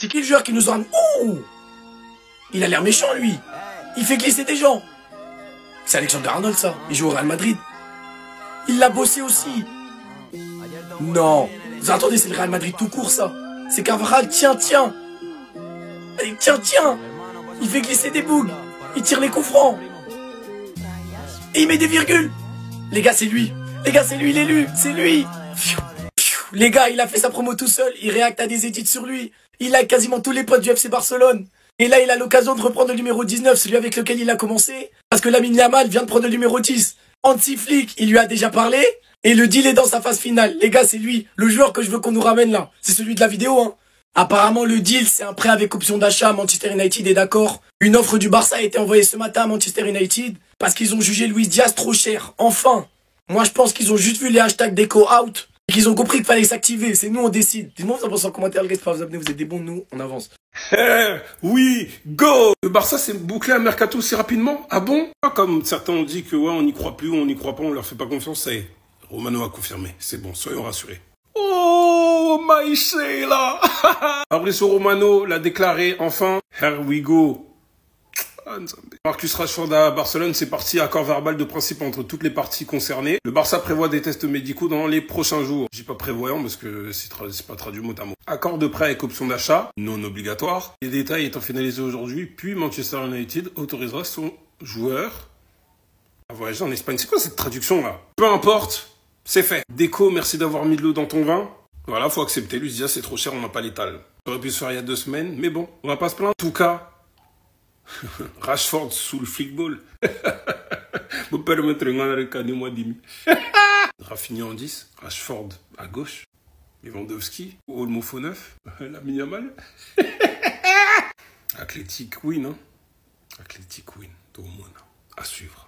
C'est qui le joueur qui nous a... Oh, il a l'air méchant, lui. Il fait glisser des gens. C'est Alexander Arnold, ça. Il joue au Real Madrid. Il l'a bossé aussi. Non. Attendez, c'est le Real Madrid tout court, ça. C'est Carvajal. Tiens. Allez, tiens. Il fait glisser des boules. Il tire les coups francs. Et il met des virgules. Les gars, c'est lui. L'élu. C'est lui. Les gars, il a fait sa promo tout seul. Il réacte à des edits sur lui. Il a quasiment tous les potes du FC Barcelone. Et là, il a l'occasion de reprendre le numéro 19, celui avec lequel il a commencé. Parce que Lamine Yamal vient de prendre le numéro 10. Hansi Flick, il lui a déjà parlé. Et le deal est dans sa phase finale. Les gars, c'est lui. Le joueur que je veux qu'on nous ramène là. C'est celui de la vidéo, hein. Apparemment, le deal, c'est un prêt avec option d'achat. Manchester United est d'accord. Une offre du Barça a été envoyée ce matin à Manchester United. Parce qu'ils ont jugé Luis Diaz trop cher. Enfin. Moi, je pense qu'ils ont juste vu les hashtags Deco out. Et qu'ils ont compris qu'il fallait s'activer. C'est nous, on décide. Dites-moi, vous en pensez en commentaire, les gars, pas vous abonner, vous êtes des bons, nous, on avance. Oui, go. Le Barça s'est bouclé un mercato si rapidement. Ah bon? Comme certains ont dit que ouais, on n'y croit plus, on n'y croit pas, on leur fait pas confiance, ça y est. Romano a confirmé. C'est bon, soyons rassurés. Oh, my Sheila. Fabrizio Romano l'a déclaré enfin. Here we go. Marcus Rashford à Barcelone, c'est parti, accord verbal de principe entre toutes les parties concernées. Le Barça prévoit des tests médicaux dans les prochains jours. Je dis pas prévoyant parce que c'est pas traduit mot à mot. Accord de prêt avec option d'achat, non obligatoire. Les détails étant finalisés aujourd'hui, puis Manchester United autorisera son joueur à voyager en Espagne. C'est quoi cette traduction là? Peu importe, c'est fait. Déco, merci d'avoir mis de l'eau dans ton vin. Voilà, faut accepter. Lui, se dit, c'est trop cher, on n'a pas l'étal. Ça aurait pu se faire il y a 2 semaines, mais bon, on va pas se plaindre. En tout cas, Rashford sous le flickball. Vous permettrez de moi dimi. Rafinha en 10, Rashford à gauche, Lewandowski, Olmo faux 9, Lamine Yamal. Athletic win, hein. Athletic win, tout le monde. À suivre.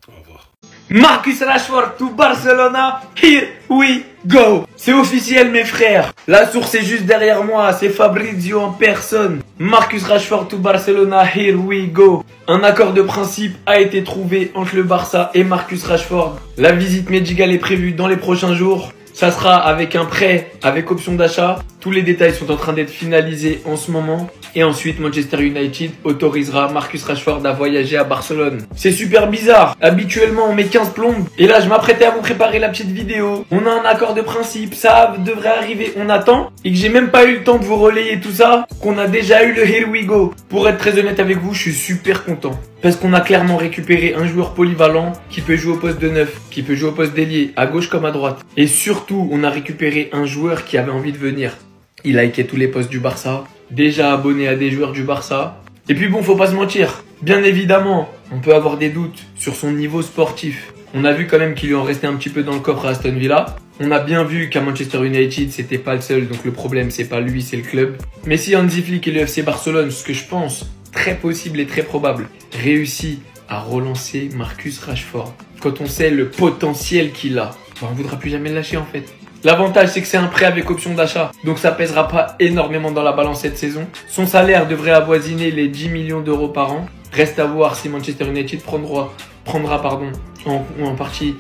Au revoir. Marcus Rashford to Barcelona, here we go. C'est officiel mes frères. La source est juste derrière moi, c'est Fabrizio en personne. Marcus Rashford to Barcelona, here we go. Un accord de principe a été trouvé entre le Barça et Marcus Rashford. La visite médicale est prévue dans les prochains jours. Ça sera avec un prêt, avec option d'achat. Tous les détails sont en train d'être finalisés en ce moment. Et ensuite, Manchester United autorisera Marcus Rashford à voyager à Barcelone. C'est super bizarre. Habituellement, on met 15 plombes. Et là, je m'apprêtais à vous préparer la petite vidéo. On a un accord de principe. Ça devrait arriver. On attend. Et que j'ai même pas eu le temps de vous relayer tout ça. Qu'on a déjà eu le Here we go. Pour être très honnête avec vous, je suis super content. Parce qu'on a clairement récupéré un joueur polyvalent qui peut jouer au poste de 9, qui peut jouer au poste d'ailier, à gauche comme à droite. Et surtout, on a récupéré un joueur qui avait envie de venir. Il a liké tous les postes du Barça, déjà abonné à des joueurs du Barça. Et puis bon, faut pas se mentir. Bien évidemment, on peut avoir des doutes sur son niveau sportif. On a vu quand même qu'il lui en restait un petit peu dans le coffre à Aston Villa. On a bien vu qu'à Manchester United, c'était pas le seul, donc le problème c'est pas lui, c'est le club. Mais si Hansi Flick et le FC Barcelone, ce que je pense très possible et très probable, réussit à relancer Marcus Rashford, quand on sait le potentiel qu'il a, on ne voudra plus jamais le lâcher en fait. L'avantage c'est que c'est un prêt avec option d'achat, donc ça pèsera pas énormément dans la balance cette saison. Son salaire devrait avoisiner les 10 millions d'euros par an. Reste à voir si Manchester United prendra en partie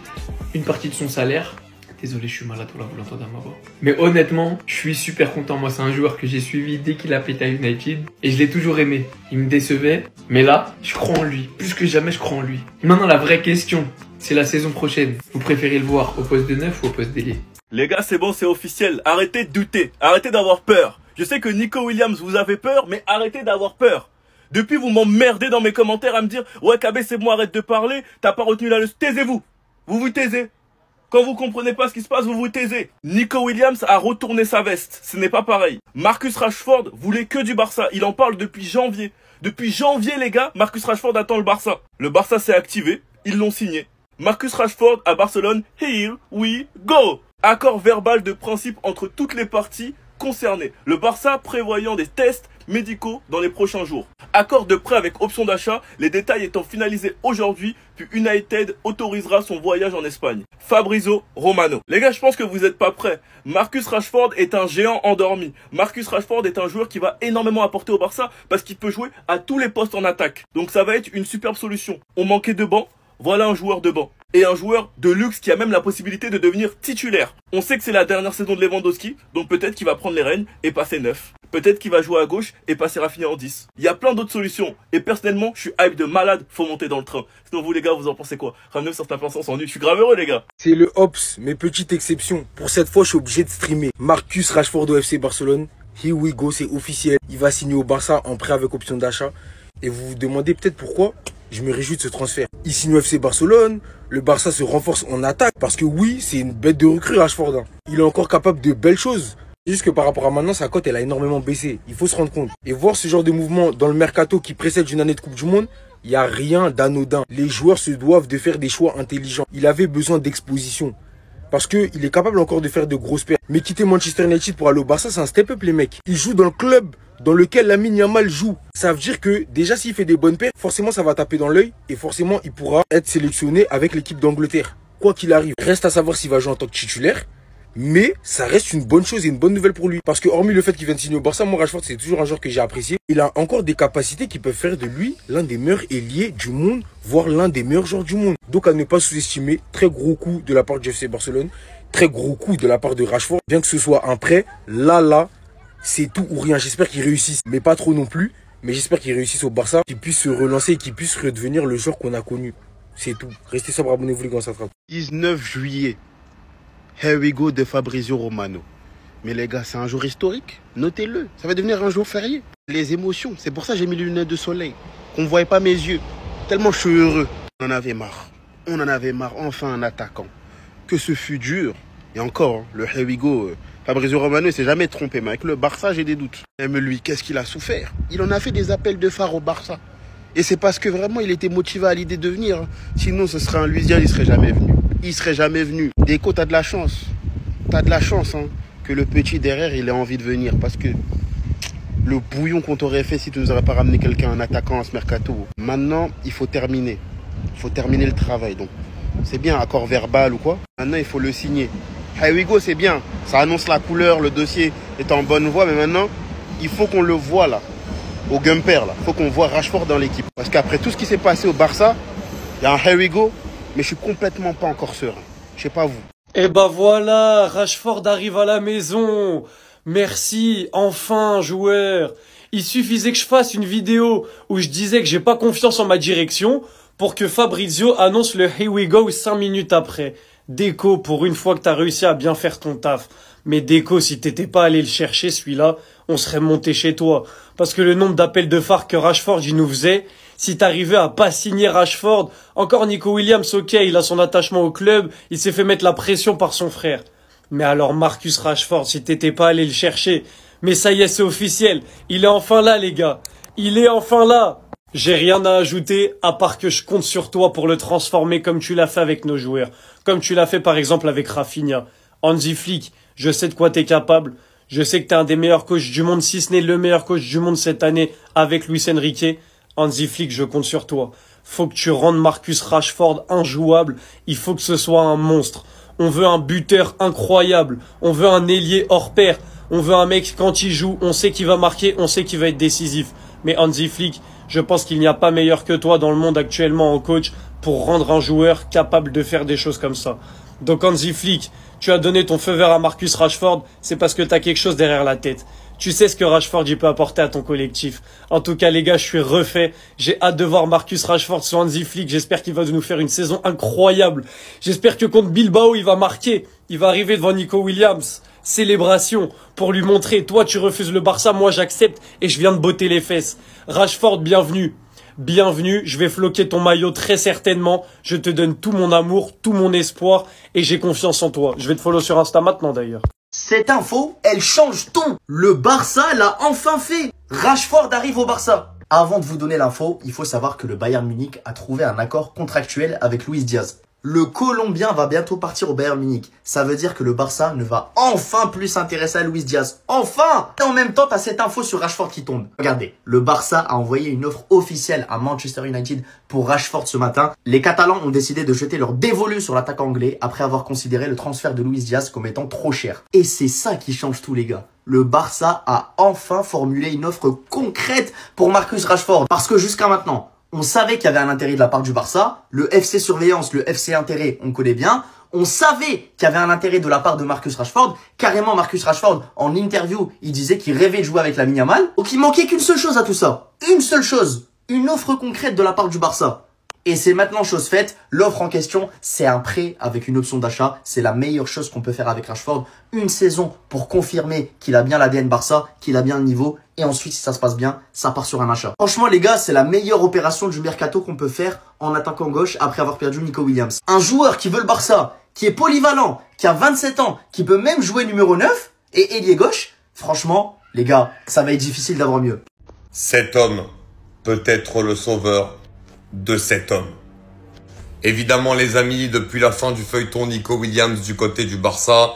une partie de son salaire. Désolé, je suis malade, là, vous l'entendez à ma voix. Mais honnêtement, je suis super content. Moi, c'est un joueur que j'ai suivi dès qu'il a pété à United. Et je l'ai toujours aimé. Il me décevait. Mais là, je crois en lui. Plus que jamais, je crois en lui. Maintenant, la vraie question, c'est la saison prochaine. Vous préférez le voir au poste de 9 ou au poste d'ailier? Les gars, c'est bon, c'est officiel. Arrêtez de douter. Arrêtez d'avoir peur. Je sais que Nico Williams, vous avez peur, mais arrêtez d'avoir peur. Depuis, vous m'emmerdez dans mes commentaires à me dire « Ouais, KB, c'est bon, arrête de parler. T'as pas retenu la leçon. » Taisez-vous. Vous vous taisez. Quand vous comprenez pas ce qui se passe, vous vous taisez. Nico Williams a retourné sa veste. Ce n'est pas pareil. Marcus Rashford voulait que du Barça. Il en parle depuis janvier. Depuis janvier, les gars, Marcus Rashford attend le Barça. Le Barça s'est activé. Ils l'ont signé. Marcus Rashford à Barcelone. Here we go. Accord verbal de principe entre toutes les parties concernées. Le Barça prévoyant des tests médicaux dans les prochains jours. Accord de prêt avec option d'achat, les détails étant finalisés aujourd'hui, puis United autorisera son voyage en Espagne. Fabrizio Romano. Les gars, je pense que vous n'êtes pas prêts. Marcus Rashford est un géant endormi. Marcus Rashford est un joueur qui va énormément apporter au Barça parce qu'il peut jouer à tous les postes en attaque. Donc ça va être une superbe solution. On manquait de banc, voilà un joueur de banc. Et un joueur de luxe qui a même la possibilité de devenir titulaire. On sait que c'est la dernière saison de Lewandowski, donc peut-être qu'il va prendre les rênes et passer 9. Peut-être qu'il va jouer à gauche et passer Rafinha en 10. Il y a plein d'autres solutions. Et personnellement, je suis hype de malade, faut monter dans le train. Sinon vous les gars, vous en pensez quoi? Ramenez sur taper ensemble, on s'ennuie, je suis grave heureux les gars. C'est le Hops, mais petite exception. Pour cette fois, je suis obligé de streamer. Marcus Rashford au FC Barcelone. Here we go, c'est officiel. Il va signer au Barça en prêt avec option d'achat. Et vous vous demandez peut-être pourquoi je me réjouis de ce transfert. Il signe au FC Barcelone, le Barça se renforce en attaque. Parce que oui, c'est une bête de recrue Rashford. Hein. Il est encore capable de belles choses. Juste que par rapport à maintenant, sa cote, elle a énormément baissé. Il faut se rendre compte. Et voir ce genre de mouvement dans le mercato qui précède une année de Coupe du Monde, il n'y a rien d'anodin. Les joueurs se doivent de faire des choix intelligents. Il avait besoin d'exposition. Parce qu'il est capable encore de faire de grosses pertes. Mais quitter Manchester United pour aller au Barça, c'est un step-up les mecs. Il joue dans le club dans lequel Lamine Yamal joue. Ça veut dire que déjà s'il fait des bonnes pertes, forcément ça va taper dans l'œil. Et forcément il pourra être sélectionné avec l'équipe d'Angleterre. Quoi qu'il arrive, reste à savoir s'il va jouer en tant que titulaire. Mais ça reste une bonne chose et une bonne nouvelle pour lui. Parce que hormis le fait qu'il vienne signer au Barça, moi Rashford c'est toujours un joueur que j'ai apprécié. Il a encore des capacités qui peuvent faire de lui l'un des meilleurs ailiers du monde, voire l'un des meilleurs joueurs du monde. Donc à ne pas sous-estimer, très gros coup de la part du FC Barcelone, très gros coup de la part de Rashford. Bien que ce soit un prêt, là, c'est tout ou rien. J'espère qu'il réussisse, mais pas trop non plus. Mais j'espère qu'il réussisse au Barça, qu'il puisse se relancer et qu'il puisse redevenir le joueur qu'on a connu. C'est tout. Restez sobre, abonnez-vous les gars, ça trappe. 19 juillet. Here we go de Fabrizio Romano. Mais les gars, c'est un jour historique. Notez-le. Ça va devenir un jour férié. Les émotions. C'est pour ça que j'ai mis les lunettes de soleil. Qu'on ne voyait pas mes yeux. Tellement je suis heureux. On en avait marre. On en avait marre. Enfin un attaquant. Que ce fut dur. Et encore, hein, le here we go. Fabrizio Romano ne s'est jamais trompé. Mais avec le Barça, j'ai des doutes. Même lui, qu'est-ce qu'il a souffert? Il en a fait des appels de phare au Barça. Et c'est parce que vraiment, il était motivé à l'idée de venir. Hein. Sinon, ce serait un Luisien, il ne serait jamais venu. Il serait jamais venu. Deco, t'as de la chance. T'as de la chance hein, que le petit derrière, il ait envie de venir. Parce que le bouillon qu'on t'aurait fait si tu nous aurais pas ramené quelqu'un, un attaquant à ce mercato. Maintenant, il faut terminer. Il faut terminer le travail. Donc, c'est bien, accord verbal ou quoi. Maintenant, il faut le signer. Here we go, c'est bien. Ça annonce la couleur, le dossier est en bonne voie. Mais maintenant, il faut qu'on le voit là. Au Gumper là. Il faut qu'on voit Rashford dans l'équipe. Parce qu'après tout ce qui s'est passé au Barça, il y a un here we go. Mais je suis complètement pas encore serein. Je sais pas vous. Et bah voilà, Rashford arrive à la maison. Merci, enfin, joueur. Il suffisait que je fasse une vidéo où je disais que j'ai pas confiance en ma direction pour que Fabrizio annonce le here we go 5 minutes après. Deco, pour une fois que t'as réussi à bien faire ton taf. Mais Deco, si t'étais pas allé le chercher, celui-là, on serait monté chez toi. Parce que le nombre d'appels de phare que Rashford, il nous faisait, si t'arrivais à pas signer Rashford, encore Nico Williams, ok, il a son attachement au club, il s'est fait mettre la pression par son frère. Mais alors Marcus Rashford, si t'étais pas allé le chercher, mais ça y est, c'est officiel, il est enfin là les gars, il est enfin là. J'ai rien à ajouter, à part que je compte sur toi pour le transformer comme tu l'as fait avec nos joueurs. Comme tu l'as fait par exemple avec Rafinha. Hansi Flick, je sais de quoi t'es capable. Je sais que t'es un des meilleurs coachs du monde, si ce n'est le meilleur coach du monde cette année avec Luis Enrique. Hansi Flick, je compte sur toi. Faut que tu rendes Marcus Rashford injouable. Il faut que ce soit un monstre. On veut un buteur incroyable. On veut un ailier hors pair. On veut un mec, quand il joue, on sait qu'il va marquer, on sait qu'il va être décisif. Mais Hansi Flick, je pense qu'il n'y a pas meilleur que toi dans le monde actuellement en coach pour rendre un joueur capable de faire des choses comme ça. Donc Hansi Flick, tu as donné ton feu vert à Marcus Rashford, c'est parce que tu as quelque chose derrière la tête. Tu sais ce que Rashford il peut apporter à ton collectif. En tout cas les gars, je suis refait. J'ai hâte de voir Marcus Rashford sur Hansi Flick. J'espère qu'il va nous faire une saison incroyable. J'espère que contre Bilbao, il va marquer. Il va arriver devant Nico Williams. Célébration pour lui montrer, toi tu refuses le Barça, moi j'accepte et je viens de botter les fesses. Rashford, bienvenue. Bienvenue, je vais floquer ton maillot très certainement. Je te donne tout mon amour, tout mon espoir et j'ai confiance en toi. Je vais te follow sur Insta maintenant d'ailleurs. Cette info, elle change tout. Le Barça l'a enfin fait. Rashford arrive au Barça. Avant de vous donner l'info, il faut savoir que le Bayern Munich a trouvé un accord contractuel avec Luis Diaz. Le Colombien va bientôt partir au Bayern Munich. Ça veut dire que le Barça ne va enfin plus s'intéresser à Luis Diaz. Enfin! Et en même temps, t'as cette info sur Rashford qui tombe. Regardez, le Barça a envoyé une offre officielle à Manchester United pour Rashford ce matin. Les Catalans ont décidé de jeter leur dévolu sur l'attaquant anglais après avoir considéré le transfert de Luis Diaz comme étant trop cher. Et c'est ça qui change tout les gars. Le Barça a enfin formulé une offre concrète pour Marcus Rashford. Parce que jusqu'à maintenant, On savait qu'il y avait un intérêt de la part du Barça. Le FC Surveillance, le FC Intérêt, on connaît bien. On savait qu'il y avait un intérêt de la part de Marcus Rashford. Carrément, Marcus Rashford, en interview, il disait qu'il rêvait de jouer avec Lamine Yamal. Donc il manquait qu'une seule chose à tout ça. Une seule chose. Une offre concrète de la part du Barça. Et c'est maintenant chose faite. L'offre en question, c'est un prêt avec une option d'achat. C'est la meilleure chose qu'on peut faire avec Rashford. Une saison pour confirmer qu'il a bien l'ADN Barça, qu'il a bien le niveau. Et ensuite, si ça se passe bien, ça part sur un achat. Franchement, les gars, c'est la meilleure opération du mercato qu'on peut faire en attaquant gauche après avoir perdu Nico Williams. Un joueur qui veut le Barça, qui est polyvalent, qui a 27 ans, qui peut même jouer numéro 9 et ailier gauche. Franchement, les gars, ça va être difficile d'avoir mieux. Cet homme peut être le sauveur de cet homme. Évidemment, les amis, depuis la fin du feuilleton Nico Williams du côté du Barça,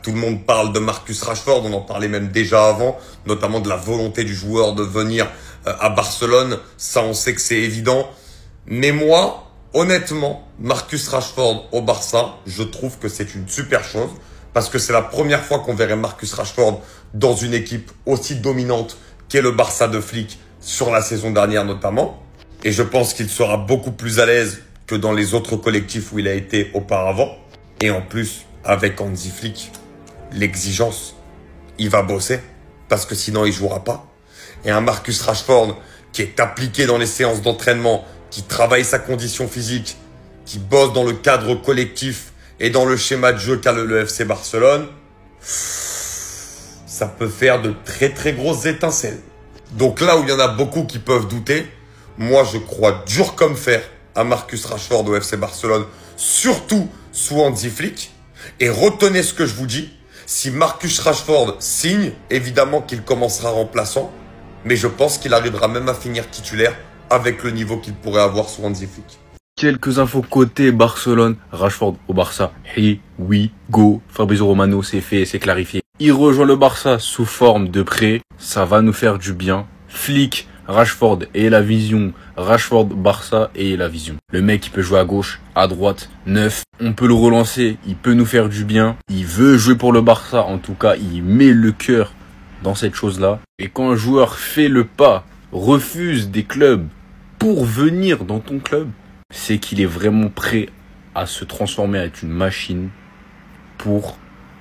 tout le monde parle de Marcus Rashford, on en parlait même déjà avant, notamment de la volonté du joueur de venir à Barcelone. Ça, on sait que c'est évident. Mais moi, honnêtement, Marcus Rashford au Barça, je trouve que c'est une super chose parce que c'est la première fois qu'on verrait Marcus Rashford dans une équipe aussi dominante qu'est le Barça de Flick sur la saison dernière notamment. Et je pense qu'il sera beaucoup plus à l'aise que dans les autres collectifs où il a été auparavant. Et en plus, avec Hansi Flick, l'exigence, il va bosser parce que sinon il jouera pas. Et un Marcus Rashford qui est appliqué dans les séances d'entraînement, qui travaille sa condition physique, qui bosse dans le cadre collectif et dans le schéma de jeu qu'a le FC Barcelone, ça peut faire de très très grosses étincelles. Donc là où il y en a beaucoup qui peuvent douter, moi je crois dur comme fer à Marcus Rashford au FC Barcelone, surtout sous Hansi Flick. Et retenez ce que je vous dis, si Marcus Rashford signe, évidemment qu'il commencera remplaçant, mais je pense qu'il arrivera même à finir titulaire avec le niveau qu'il pourrait avoir sous Hansi Flick. Quelques infos côté Barcelone, Rashford au Barça, here we go, Fabrizio Romano, c'est fait, c'est clarifié. Il rejoint le Barça sous forme de prêt, ça va nous faire du bien. Flick, Rashford et la vision, Rashford, Barça et la vision. Le mec il peut jouer à gauche, à droite, neuf, on peut le relancer, il peut nous faire du bien. Il veut jouer pour le Barça, en tout cas il met le cœur dans cette chose-là. Et quand un joueur fait le pas, refuse des clubs pour venir dans ton club, c'est qu'il est vraiment prêt à se transformer, à être une machine pour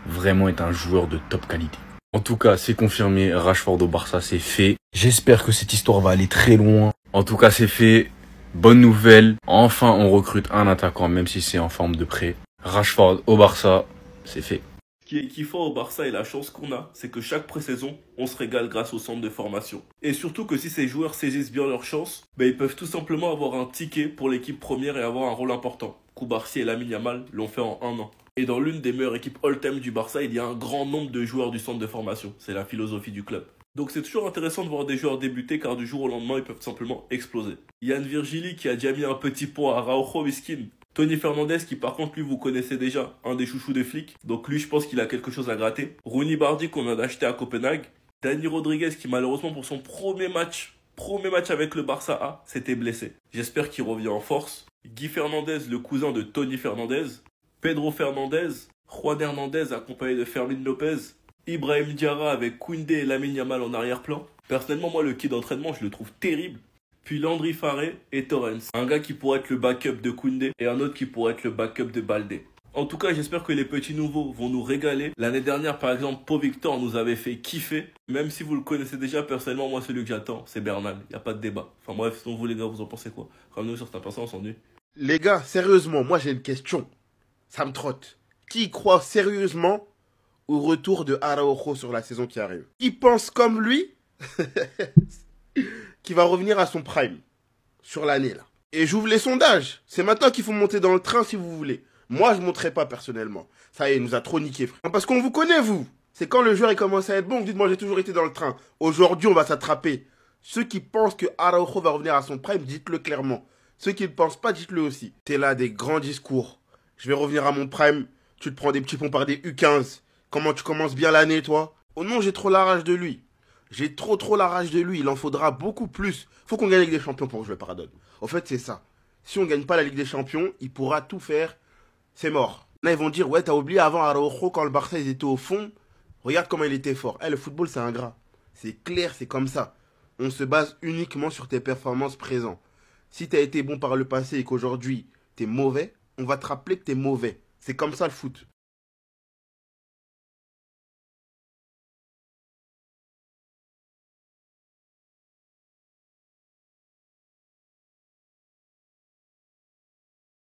vraiment être un joueur de top qualité. En tout cas, c'est confirmé, Rashford au Barça, c'est fait. J'espère que cette histoire va aller très loin. En tout cas, c'est fait. Bonne nouvelle. Enfin, on recrute un attaquant, même si c'est en forme de prêt. Rashford au Barça, c'est fait. Ce qui est kiffant au Barça et la chance qu'on a, c'est que chaque pré-saison, on se régale grâce au centre de formation. Et surtout que si ces joueurs saisissent bien leur chance, ils peuvent tout simplement avoir un ticket pour l'équipe première et avoir un rôle important. Koubarsi et Lamine Yamal l'ont fait en 1 an. Et dans l'une des meilleures équipes all-time du Barça, il y a un grand nombre de joueurs du centre de formation. C'est la philosophie du club. Donc c'est toujours intéressant de voir des joueurs débuter car du jour au lendemain, ils peuvent simplement exploser. Yann Virgili qui a déjà mis un petit pot à Araujo Miskin. Tony Fernandez qui par contre lui vous connaissez déjà, un des chouchous des flics. Donc lui je pense qu'il a quelque chose à gratter. Rooney Bardi qu'on a acheté à Copenhague. Dani Rodriguez qui malheureusement pour son premier match avec le Barça A, s'était blessé. J'espère qu'il revient en force. Guy Fernandez, le cousin de Tony Fernandez. Pedro Fernandez, Juan Hernandez accompagné de Fermin Lopez, Ibrahim Diarra avec Koundé et Lamine Yamal en arrière-plan. Personnellement, moi, le kit d'entraînement, je le trouve terrible. Puis Landry Farré et Torrens. Un gars qui pourrait être le backup de Koundé et un autre qui pourrait être le backup de Baldé. En tout cas, j'espère que les petits nouveaux vont nous régaler. L'année dernière, par exemple, Pau Victor nous avait fait kiffer. Même si vous le connaissez déjà, personnellement, moi, celui que j'attends, c'est Bernal. Il n'y a pas de débat. Enfin bref, sinon vous les gars, vous en pensez quoi? Ramenez-nous sur ta on s'ennuie. Les gars, sérieusement, moi j'ai une question. Ça me trotte. Qui croit sérieusement au retour de Araujo sur la saison qui arrive? Qui pense comme lui qui va revenir à son prime sur l'année là? Et j'ouvre les sondages. C'est maintenant qu'il faut monter dans le train si vous voulez. Moi je monterai pas personnellement. Ça y est, il nous a trop niqué frère. Parce qu'on vous connaît vous. C'est quand le joueur il commence à être bon, vous dites moi j'ai toujours été dans le train. Aujourd'hui on va s'attraper. Ceux qui pensent que Araujo va revenir à son prime, dites-le clairement. Ceux qui ne pensent pas, dites-le aussi. T'es là des grands discours. Je vais revenir à mon prime, tu te prends des petits ponts par des U15. Comment tu commences bien l'année, toi? Oh non, j'ai trop la rage de lui. J'ai trop la rage de lui. Il en faudra beaucoup plus. Faut qu'on gagne la Ligue des Champions pour que je le pardonne. En fait, c'est ça. Si on gagne pas la Ligue des Champions, il pourra tout faire. C'est mort. Là, ils vont dire, ouais, t'as oublié avant Araujo, quand le Barça, ils étaient au fond. Regarde comment il était fort. Le football, c'est ingrat. C'est clair, c'est comme ça. On se base uniquement sur tes performances présentes. Si t'as été bon par le passé et qu'aujourd'hui t'es mauvais, on va te rappeler que t'es mauvais. C'est comme ça le foot.